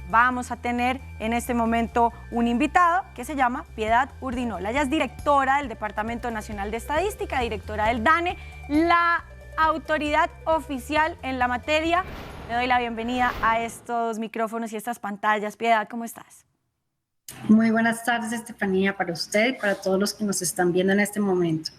vamos a tener en este momento un invitado que se llama Piedad Urdinola. Ella es directora del Departamento Nacional de Estadística, directora del DANE, la autoridad oficial en la materia. Le doy la bienvenida a estos micrófonos y estas pantallas. Piedad, ¿cómo estás? Muy buenas tardes, Estefanía, para usted y para todos los que nos están viendo en este momento.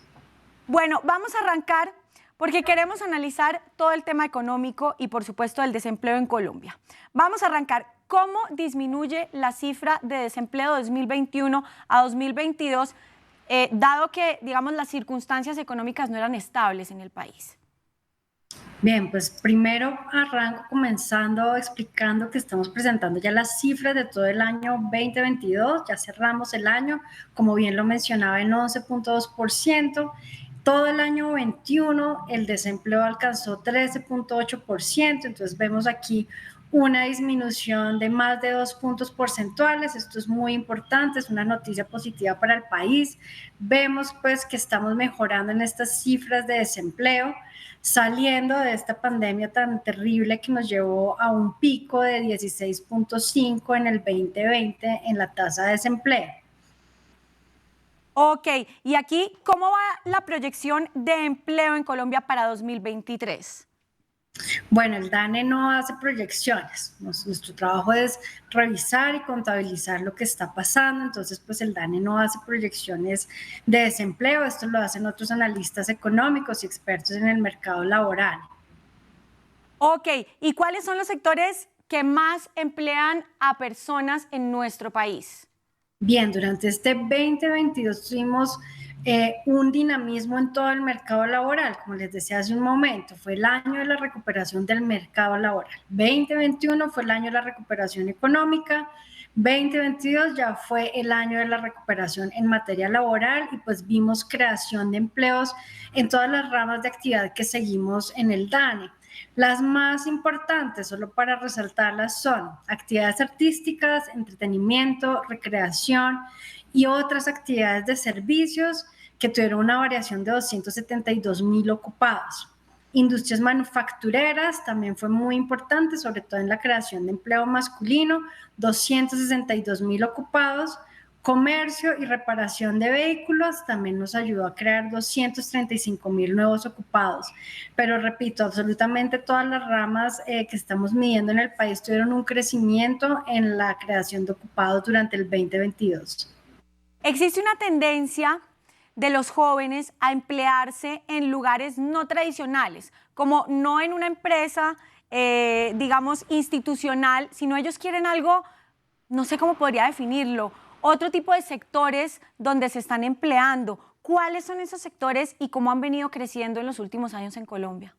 Bueno, vamos a arrancar porque queremos analizar todo el tema económico y, por supuesto, el desempleo en Colombia. Vamos a arrancar. ¿Cómo disminuye la cifra de desempleo de 2021 a 2022, dado que, digamos, las circunstancias económicas no eran estables en el país? Bien, pues primero arranco comenzando explicando que estamos presentando ya las cifras de todo el año 2022, ya cerramos el año, como bien lo mencionaba, en 11.2%. Todo el año 21 el desempleo alcanzó 13.8%, entonces vemos aquí una disminución de más de 2 puntos porcentuales. Esto es muy importante, es una noticia positiva para el país. Vemos pues que estamos mejorando en estas cifras de desempleo, saliendo de esta pandemia tan terrible que nos llevó a un pico de 16.5 en el 2020 en la tasa de desempleo. Ok, y aquí, ¿cómo va la proyección de empleo en Colombia para 2023? Bueno, el DANE no hace proyecciones. Nuestro trabajo es revisar y contabilizar lo que está pasando. Entonces, pues el DANE no hace proyecciones de desempleo. Esto lo hacen otros analistas económicos y expertos en el mercado laboral. Ok, ¿y cuáles son los sectores que más emplean a personas en nuestro país? Bien, durante este 2022 tuvimos un dinamismo en todo el mercado laboral. Como les decía hace un momento, fue el año de la recuperación del mercado laboral. 2021 fue el año de la recuperación económica. 2022 ya fue el año de la recuperación en materia laboral y pues vimos creación de empleos en todas las ramas de actividad que seguimos en el DANE. Las más importantes, solo para resaltarlas, son actividades artísticas, entretenimiento, recreación y otras actividades de servicios que tuvieron una variación de 272.000 ocupados. Industrias manufactureras también fue muy importante, sobre todo en la creación de empleo masculino, 262.000 ocupados. Comercio y reparación de vehículos también nos ayudó a crear 235.000 nuevos ocupados. Pero repito, absolutamente todas las ramas que estamos midiendo en el país tuvieron un crecimiento en la creación de ocupados durante el 2022. Existe una tendencia de los jóvenes a emplearse en lugares no tradicionales, como no en una empresa, digamos, institucional, sino ellos quieren algo, no sé cómo podría definirlo, otro tipo de sectores donde se están empleando. ¿Cuáles son esos sectores y cómo han venido creciendo en los últimos años en Colombia?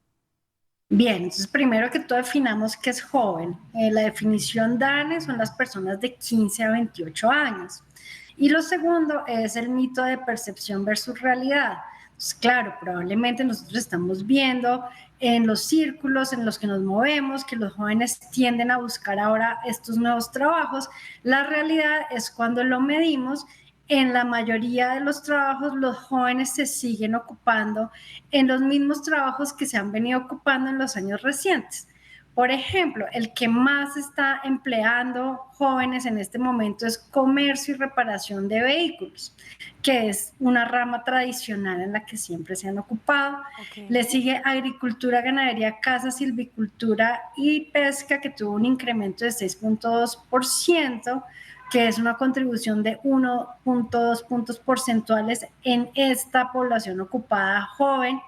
Bien, entonces primero que todo definamos qué es joven. La definición DANE son las personas de 15 a 28 años. Y lo segundo es el mito de percepción versus realidad. Pues claro, probablemente nosotros estamos viendo en los círculos en los que nos movemos que los jóvenes tienden a buscar ahora estos nuevos trabajos. La realidad es cuando lo medimos, en la mayoría de los trabajos los jóvenes se siguen ocupando en los mismos trabajos que se han venido ocupando en los años recientes. Por ejemplo, el que más está empleando jóvenes en este momento es comercio y reparación de vehículos, que es una rama tradicional en la que siempre se han ocupado. Okay. Le sigue agricultura, ganadería, caza, silvicultura y pesca, que tuvo un incremento de 6.2%, que es una contribución de 1.2 puntos porcentuales en esta población ocupada joven.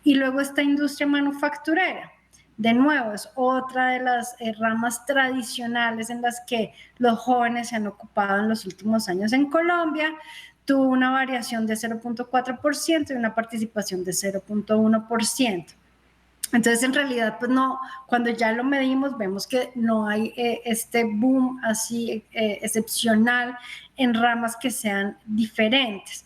Y luego está industria manufacturera. De nuevo, es otra de las ramas tradicionales en las que los jóvenes se han ocupado en los últimos años en Colombia. Tuvo una variación de 0.4% y una participación de 0.1%. Entonces, en realidad, pues no, cuando ya lo medimos, vemos que no hay este boom así excepcional en ramas que sean diferentes.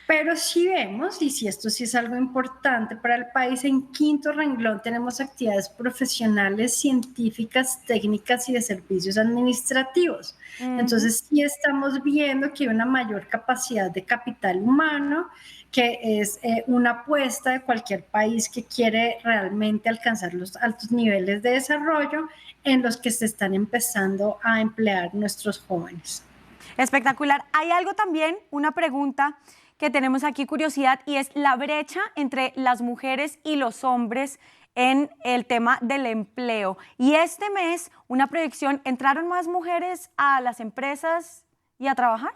Pero sí vemos, y si esto sí es algo importante para el país, en quinto renglón tenemos actividades profesionales, científicas, técnicas y de servicios administrativos. Ujú. Entonces sí estamos viendo que hay una mayor capacidad de capital humano, que es una apuesta de cualquier país que quiere realmente alcanzar los altos niveles de desarrollo en los que se están empezando a emplear nuestros jóvenes. Espectacular. Hay algo también, una pregunta que tenemos aquí, curiosidad, y es la brecha entre las mujeres y los hombres en el tema del empleo. Y este mes, una proyección, ¿entraron más mujeres a las empresas y a trabajar?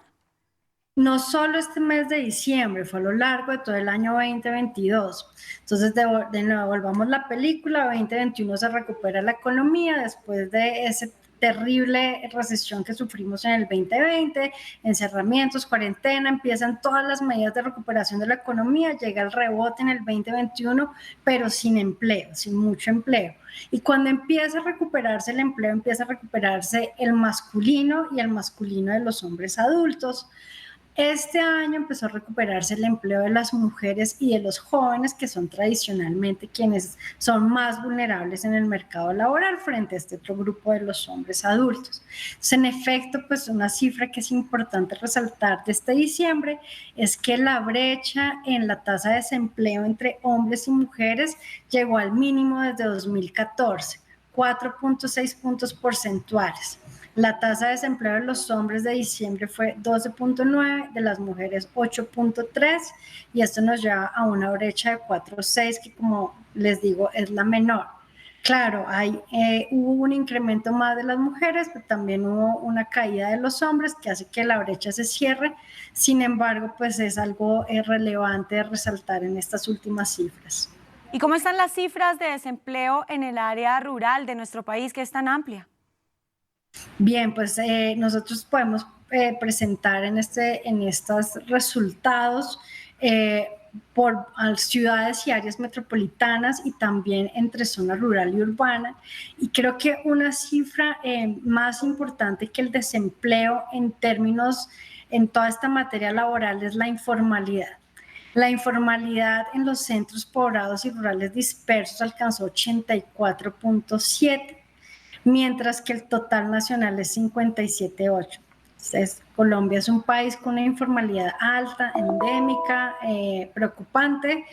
No solo este mes de diciembre, fue a lo largo de todo el año 2022. Entonces, de nuevo, volvamos la película, 2021 se recupera la economía después de ese terrible recesión que sufrimos en el 2020, encerramientos, cuarentena, empiezan todas las medidas de recuperación de la economía, llega el rebote en el 2021, pero sin empleo, sin mucho empleo. Y cuando empieza a recuperarse el empleo, empieza a recuperarse el masculino y el masculino de los hombres adultos. Este año empezó a recuperarse el empleo de las mujeres y de los jóvenes, que son tradicionalmente quienes son más vulnerables en el mercado laboral frente a este otro grupo de los hombres adultos. Entonces, en efecto, pues una cifra que es importante resaltar de este diciembre es que la brecha en la tasa de desempleo entre hombres y mujeres llegó al mínimo desde 2014, 4.6 puntos porcentuales. La tasa de desempleo de los hombres de diciembre fue 12.9, de las mujeres 8.3, y esto nos lleva a una brecha de 4.6 que, como les digo, es la menor. Claro, hubo un incremento más de las mujeres, pero también hubo una caída de los hombres que hace que la brecha se cierre. Sin embargo, pues es algo relevante de resaltar en estas últimas cifras. ¿Y cómo están las cifras de desempleo en el área rural de nuestro país, que es tan amplia? Bien, pues nosotros podemos presentar en estos resultados por ciudades y áreas metropolitanas y también entre zona rural y urbana. Y creo que una cifra más importante que el desempleo en términos en toda esta materia laboral es la informalidad. La informalidad en los centros poblados y rurales dispersos alcanzó 84.7, mientras que el total nacional es 57.8. Entonces, Colombia es un país con una informalidad alta, endémica, preocupante,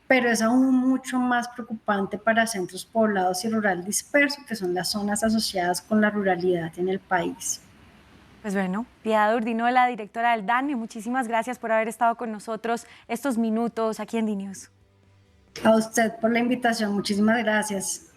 pero es aún mucho más preocupante para centros poblados y rural dispersos, que son las zonas asociadas con la ruralidad en el país. Pues bueno, Piedad Urdinola, directora del DANE, muchísimas gracias por haber estado con nosotros estos minutos aquí en DNews. A usted por la invitación, muchísimas gracias.